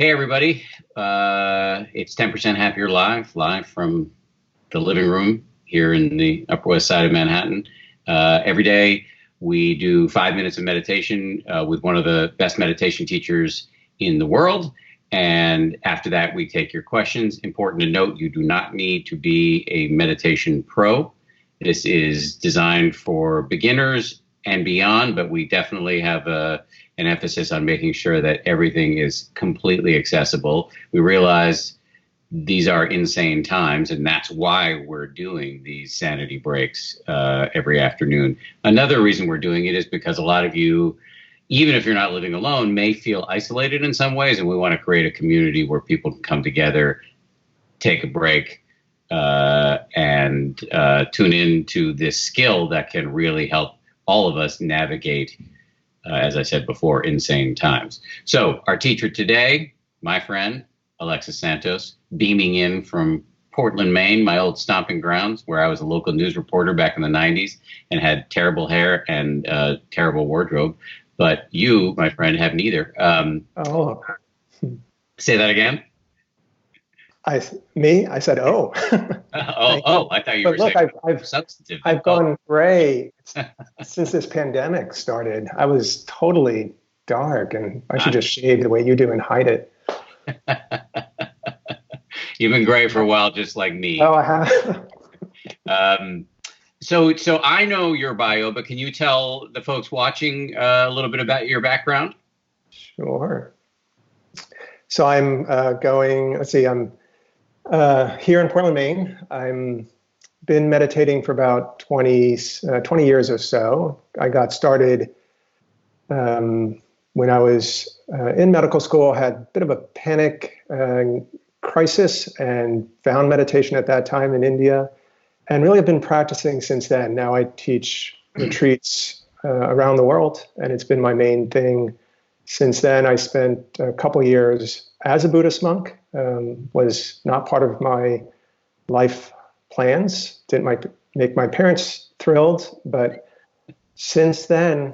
Hey, everybody. It's 10% Happier live from the living room here in the Upper West Side of Manhattan. Every day we do 5 minutes of meditation with one of the best meditation teachers in the world. And after that, we take your questions. Important to note, you do not need to be a meditation pro. This is designed for beginners and beyond, but we definitely have an emphasis on making sure that everything is completely accessible. We realize these are insane times, and that's why we're doing these sanity breaks every afternoon. Another reason we're doing it is because a lot of you, even if you're not living alone, may feel isolated in some ways, and we want to create a community where people can come together, take a break, and tune into this skill that can really help all of us navigate, as I said before, insane times. So our teacher today, my friend, Alexis Santos, beaming in from Portland, Maine, my old stomping grounds, where I was a local news reporter back in the 90s and had terrible hair and terrible wardrobe. But you, my friend, have neither. Oh, Say that again? I said, oh. I thought you But were look, saying I've substantive. I've gone gray since this pandemic started. I was totally dark, and I should just shave the way you do and hide it. You've been gray for a while, just like me. Oh, I have. So I know your bio, but can you tell the folks watching a little bit about your background? Sure. So I'm let's see, I'm here in Portland, Maine. I'm been meditating for about 20 years or so. I got started when I was in medical school, had a bit of a panic crisis and found meditation at that time in India, and really have been practicing since then. Now I teach retreats around the world, and it's been my main thing since then. I spent a couple years as a Buddhist monk, was not part of my life plans, didn't make my parents thrilled, but since then,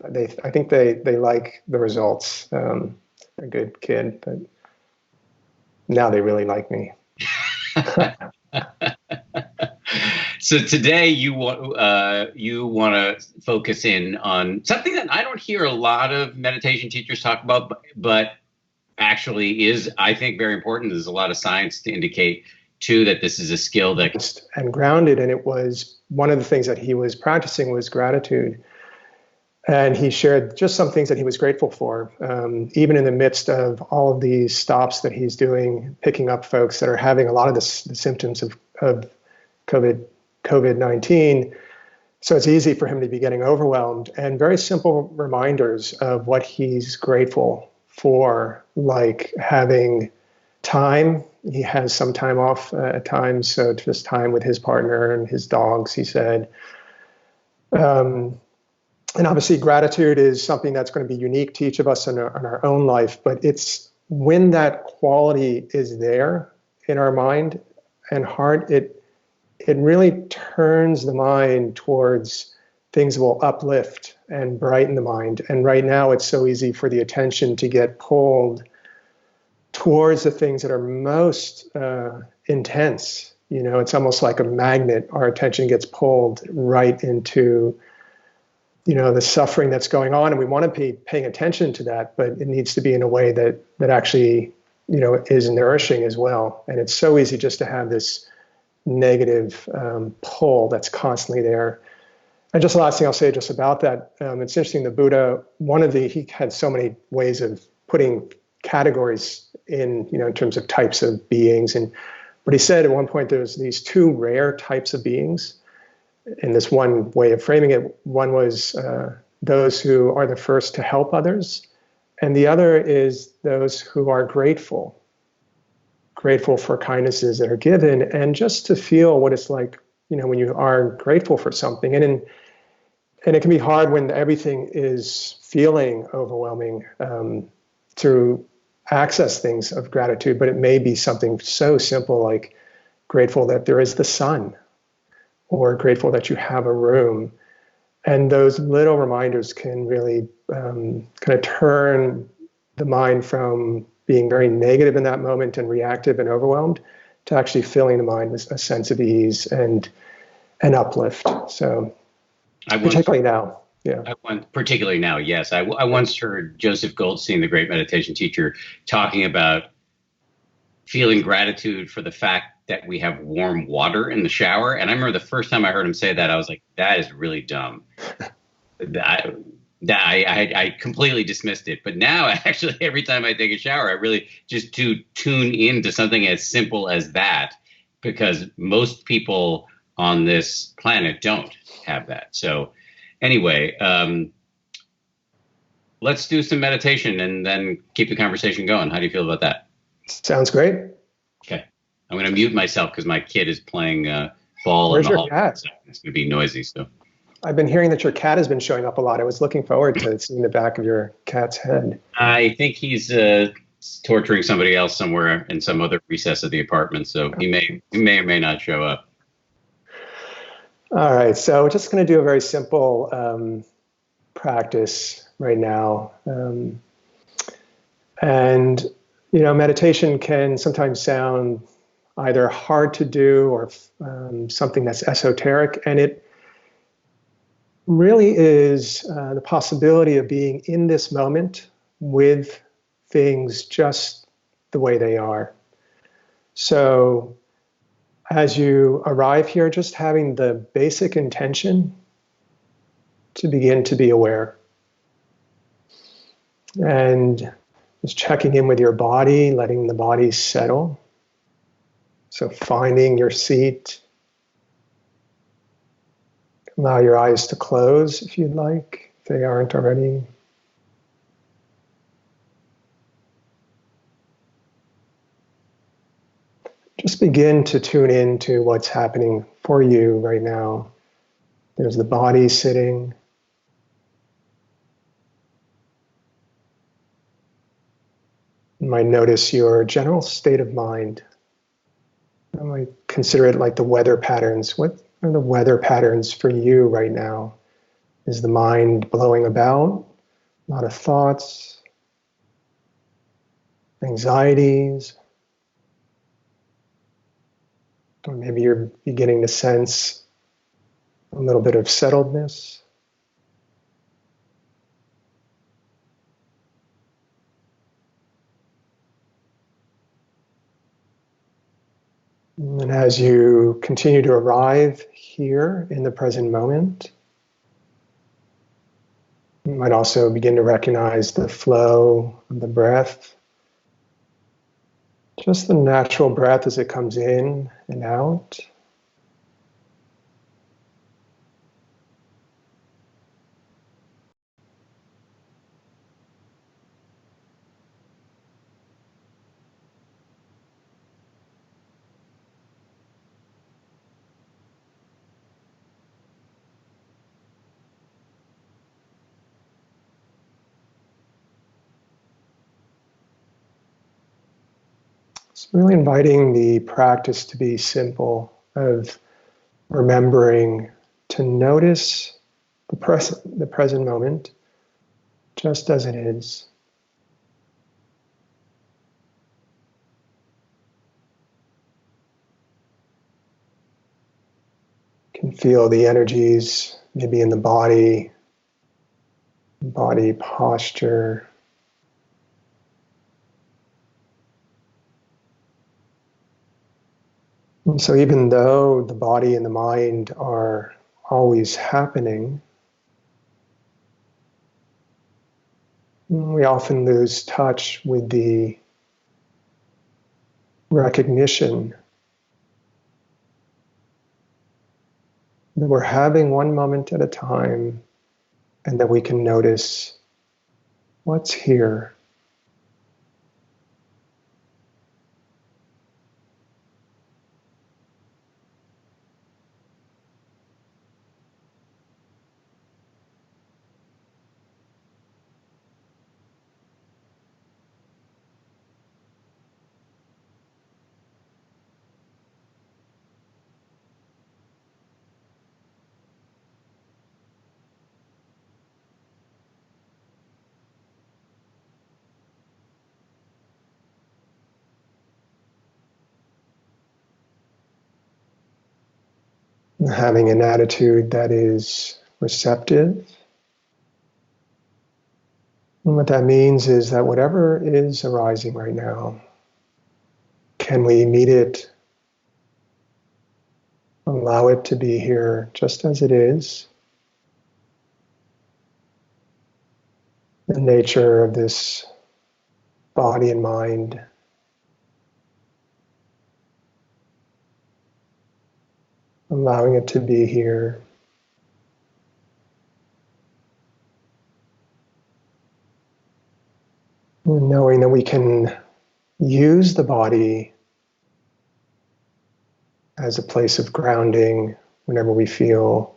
I think they like the results. A good kid, but now they really like me. So today you want to focus in on something that I don't hear a lot of meditation teachers talk about, but actually is, I think, very important. There's a lot of science to indicate too that this is a skill that and grounded. And it was one of the things that he was practicing was gratitude. And he shared just some things that he was grateful for, even in the midst of all of these stops that he's doing, picking up folks that are having a lot of the symptoms of COVID-19. So it's easy for him to be getting overwhelmed, and very simple reminders of what he's grateful for, like having time. He has some time off at times, so just time with his partner and his dogs, he said. And obviously gratitude is something that's going to be unique to each of us in our own life, but it's when that quality is there in our mind and heart, it really turns the mind towards things that will uplift and brighten the mind. And right now it's so easy for the attention to get pulled towards the things that are most intense. You know, it's almost like a magnet. Our attention gets pulled right into the suffering that's going on, and we want to be paying attention to that, but it needs to be in a way that actually, is nourishing as well. And it's so easy just to have this negative pull that's constantly there. And just the last thing I'll say just about that, it's interesting, the Buddha, he had so many ways of putting categories in terms of types of beings. But he said at one point, there's these two rare types of beings. In this one way of framing it, one was those who are the first to help others, and the other is those who are grateful for kindnesses that are given, and just to feel what it's like, when you are grateful for something. And it can be hard when everything is feeling overwhelming to access things of gratitude, but it may be something so simple like grateful that there is the sun, or grateful that you have a room. And those little reminders can really kind of turn the mind from being very negative in that moment and reactive and overwhelmed, to actually filling the mind with a sense of ease and an uplift. So particularly now. Yeah. Particularly now, yes. I once heard Joseph Goldstein, the great meditation teacher, talking about feeling gratitude for the fact that we have warm water in the shower. And I remember the first time I heard him say that, I was like, that is really dumb. I completely dismissed it. But now, actually, every time I take a shower, I really just to tune into something as simple as that, because most people on this planet don't have that. So anyway, let's do some meditation and then keep the conversation going. How do you feel about that? Sounds great. Okay. I'm going to mute myself because my kid is playing ball in Where's the your hall. cat? It's going to be noisy. So I've been hearing that your cat has been showing up a lot. I was looking forward to seeing the back of your cat's head. I think he's torturing somebody else somewhere in some other recess of the apartment. So he may or may not show up. All right. So we're just going to do a very simple practice right now. And, meditation can sometimes sound either hard to do or something that's esoteric. And it really is the possibility of being in this moment with things just the way they are. So as you arrive here, just having the basic intention to begin to be aware. And just checking in with your body, letting the body settle. So finding your seat. Allow your eyes to close if you'd like, if they aren't already. Just begin to tune into what's happening for you right now. There's the body sitting. You might notice your general state of mind. I might consider it like the weather patterns. What are the weather patterns for you right now? Is the mind blowing about? A lot of thoughts, anxieties, or maybe you're beginning to sense a little bit of settledness. And as you continue to arrive here in the present moment, you might also begin to recognize the flow of the breath, just the natural breath as it comes in and out. It's really inviting the practice to be simple, of remembering to notice the present moment just as it is. You can feel the energies maybe in the body posture. And so even though the body and the mind are always happening, we often lose touch with the recognition that we're having one moment at a time, and that we can notice what's here. Having an attitude that is receptive. And what that means is that whatever is arising right now, can we meet it, allow it to be here just as it is? The nature of this body and mind. Allowing it to be here. And knowing that we can use the body as a place of grounding whenever we feel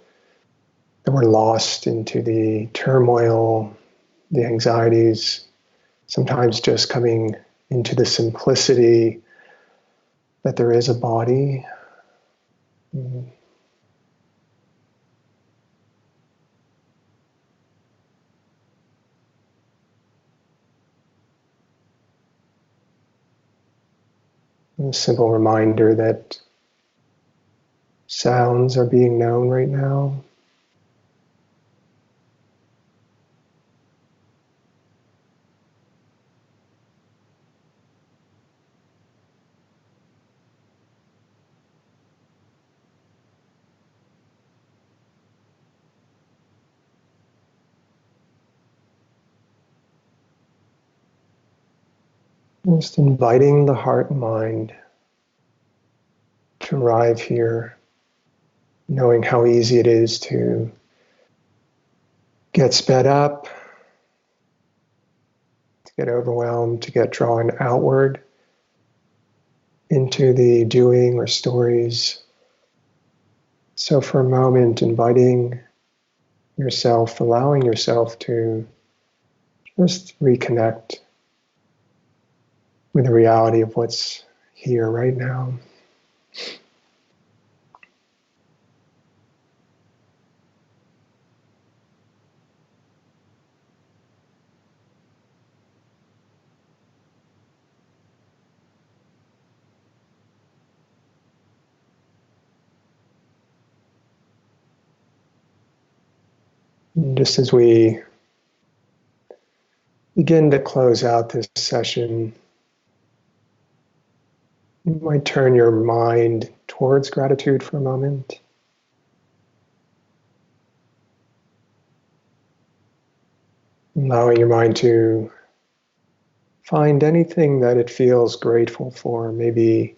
that we're lost into the turmoil, the anxieties, sometimes just coming into the simplicity that there is a body. A simple reminder that sounds are being known right now. Just inviting the heart and mind to arrive here, knowing how easy it is to get sped up, to get overwhelmed, to get drawn outward into the doing or stories. So for a moment, inviting yourself, allowing yourself to just reconnect with the reality of what's here right now. And just as we begin to close out this session, you might turn your mind towards gratitude for a moment. Allowing your mind to find anything that it feels grateful for, maybe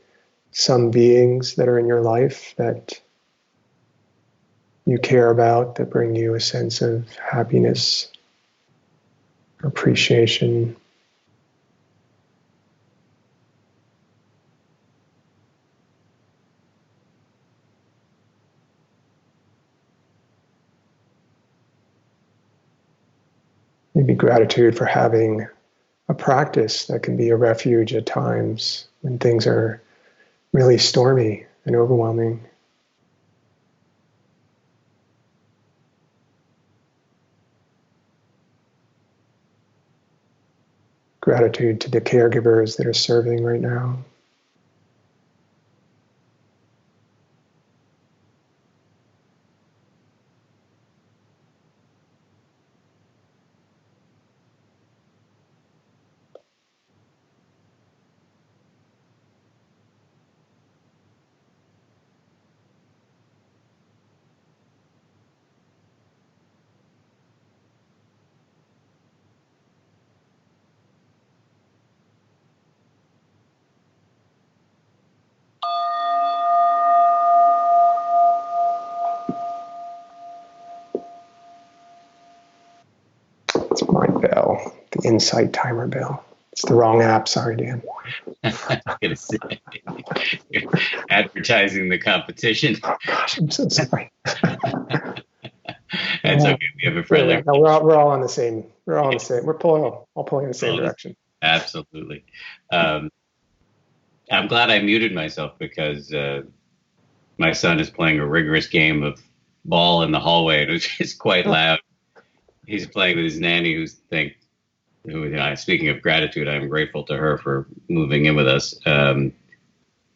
some beings that are in your life that you care about, that bring you a sense of happiness, appreciation. Maybe gratitude for having a practice that can be a refuge at times when things are really stormy and overwhelming. Gratitude to the caregivers that are serving right now. It's my bell, the Insight timer bell. It's the wrong app. Sorry, Dan. I was gonna say, you're advertising the competition. Oh gosh, I'm so sorry. That's okay. We have a friendly. Yeah, no, we're all on the same. We're all on the same. We're all pulling in the same direction. Absolutely. I'm glad I muted myself because my son is playing a rigorous game of ball in the hallway, and it's just quite loud. He's playing with his nanny, speaking of gratitude, I'm grateful to her for moving in with us.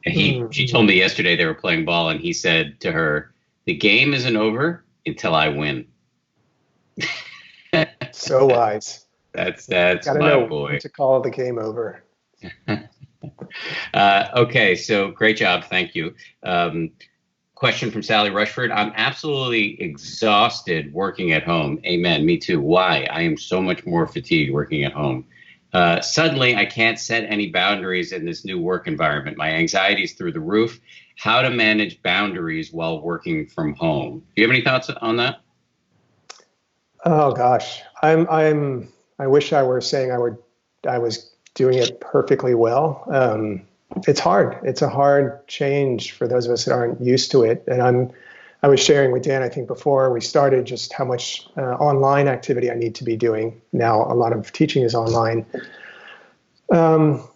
She told me yesterday they were playing ball, and he said to her, The game isn't over until I win. So wise. That's Got to my know when boy. to call the game over. Okay, so great job. Thank you. Um, Question from Sally Rushford. I'm absolutely exhausted working at home. Amen. Me too. Why? I am so much more fatigued working at home. Suddenly, I can't set any boundaries in this new work environment. My anxiety is through the roof. How to manage boundaries while working from home? Do you have any thoughts on that? Oh gosh, I wish I were saying I was doing it perfectly well. It's hard. It's a hard change for those of us that aren't used to it. And I was sharing with Dan, I think before we started, just how much online activity I need to be doing now. A lot of teaching is online. Um,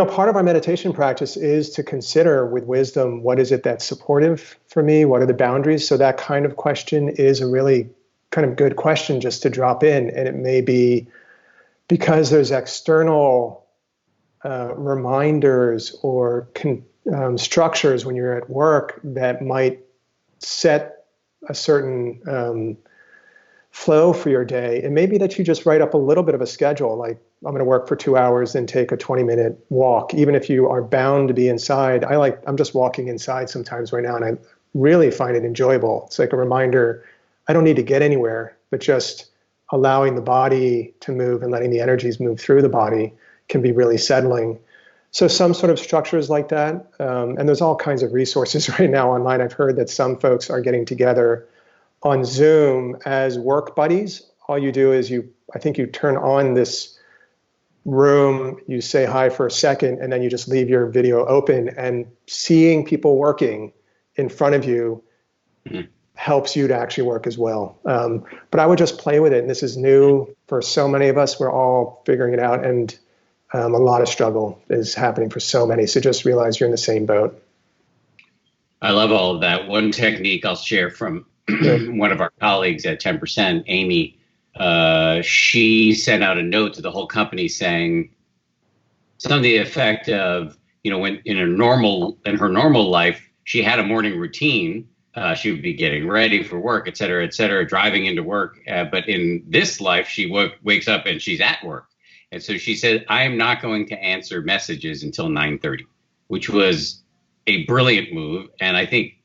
part of our meditation practice is to consider with wisdom, what is it that's supportive for me? What are the boundaries? So that kind of question is a really kind of good question just to drop in. And it may be because there's external reminders or structures when you're at work that might set a certain flow for your day. It may be that you just write up a little bit of a schedule, like I'm going to work for 2 hours, then take a 20-minute walk. Even if you are bound to be inside, I'm just walking inside sometimes right now, and I really find it enjoyable. It's like a reminder, I don't need to get anywhere, but just allowing the body to move and letting the energies move through the body can be really settling. So some sort of structures like that. And there's all kinds of resources right now online. I've heard that some folks are getting together on Zoom as work buddies. All you do is I think you turn on this room, you say hi for a second, and then you just leave your video open, and seeing people working in front of you helps you to actually work as well. But I would just play with it. And this is new for so many of us. We're all figuring it out. And a lot of struggle is happening for so many. So just realize you're in the same boat. I love all of that. One technique I'll share from one of our colleagues at 10%, Amy, she sent out a note to the whole company saying something to the effect of, when in her normal life, she had a morning routine. She would be getting ready for work, et cetera, driving into work. But in this life, she wakes up and she's at work. And so she said, I am not going to answer messages until 9:30, which was a brilliant move. And I think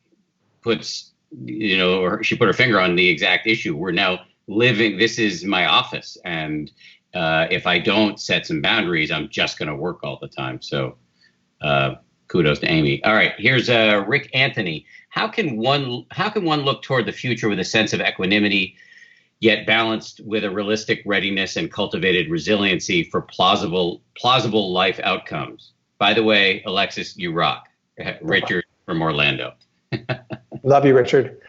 she put her finger on the exact issue. We're now this is my office. And if I don't set some boundaries, I'm just going to work all the time. So kudos to Amy. All right, here's Rick Anthony. How can one look toward the future with a sense of equanimity, yet balanced with a realistic readiness and cultivated resiliency for plausible life outcomes? By the way, Alexis, you rock. Richard from Orlando. Love you, Richard.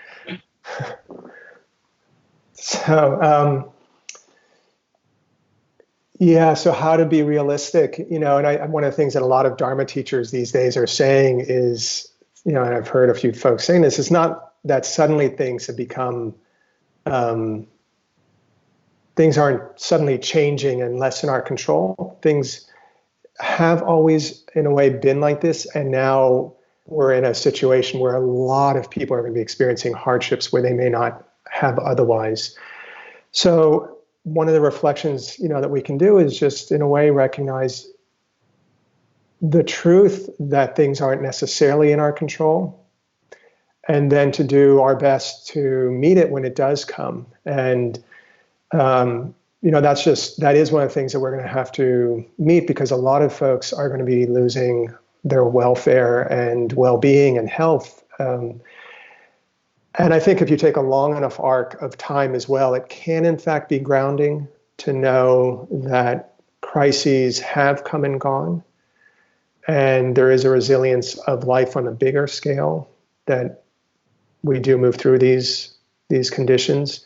So, so how to be realistic, and one of the things that a lot of Dharma teachers these days are saying is, and I've heard a few folks saying this, it's not that suddenly things have become, things aren't suddenly changing and less in our control. Things have always, in a way, been like this. And now we're in a situation where a lot of people are going to be experiencing hardships where they may not have otherwise. So one of the reflections, that we can do is just, in a way, recognize the truth that things aren't necessarily in our control, and then to do our best to meet it when it does come. And that is one of the things that we're going to have to meet, because a lot of folks are going to be losing their welfare and well-being and health. And I think if you take a long enough arc of time as well, it can in fact be grounding to know that crises have come and gone. And there is a resilience of life on a bigger scale, that we do move through these conditions.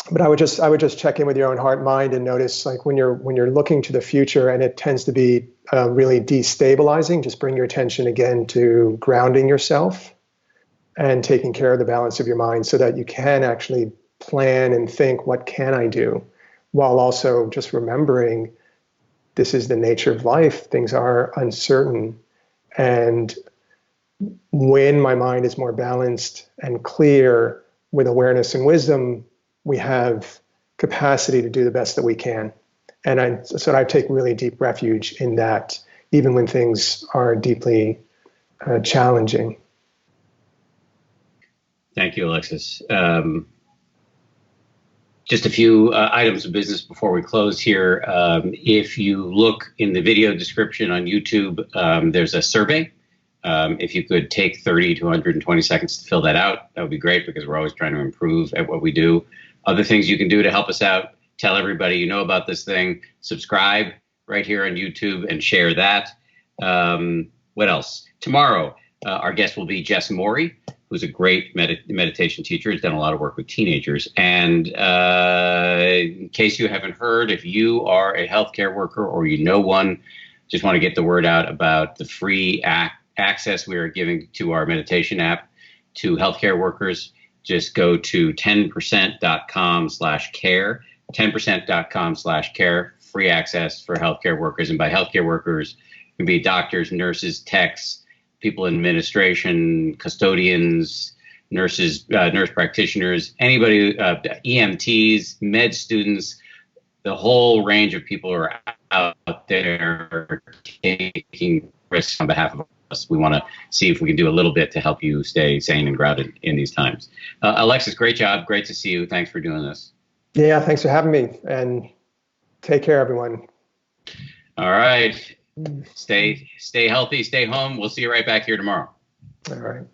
But I would just check in with your own heart, mind, and notice, like, when you're looking to the future, and it tends to be really destabilizing, just bring your attention again to grounding yourself and taking care of the balance of your mind, so that you can actually plan and think, what can I do, while also just remembering this is the nature of life. Things are uncertain, and when my mind is more balanced and clear with awareness and wisdom, we have capacity to do the best that we can. And I take really deep refuge in that, even when things are deeply challenging. Thank you, Alexis. Just a few items of business before we close here. If you look in the video description on YouTube, there's a survey. If you could take 30 to 120 seconds to fill that out, that would be great, because we're always trying to improve at what we do. Other things you can do to help us out: tell everybody you know about this thing, subscribe right here on YouTube, and share that. What else? Tomorrow, our guest will be Jess Morey, who's a great meditation teacher. Has done a lot of work with teenagers. And in case you haven't heard, if you are a healthcare worker or you know one, just want to get the word out about the free access we are giving to our meditation app to healthcare workers. Just go to 10%.com/care, 10%.com/care, free access for healthcare workers. And by healthcare workers, it can be doctors, nurses, techs, people in administration, custodians, nurses, nurse practitioners, anybody, EMTs, med students, the whole range of people are out there taking risks on behalf of us. We want to see if we can do a little bit to help you stay sane and grounded in these times. Alexis, great job. Great to see you. Thanks for doing this. Yeah, thanks for having me, and take care, everyone. All right. Stay healthy, stay home. We'll see you right back here tomorrow. All right.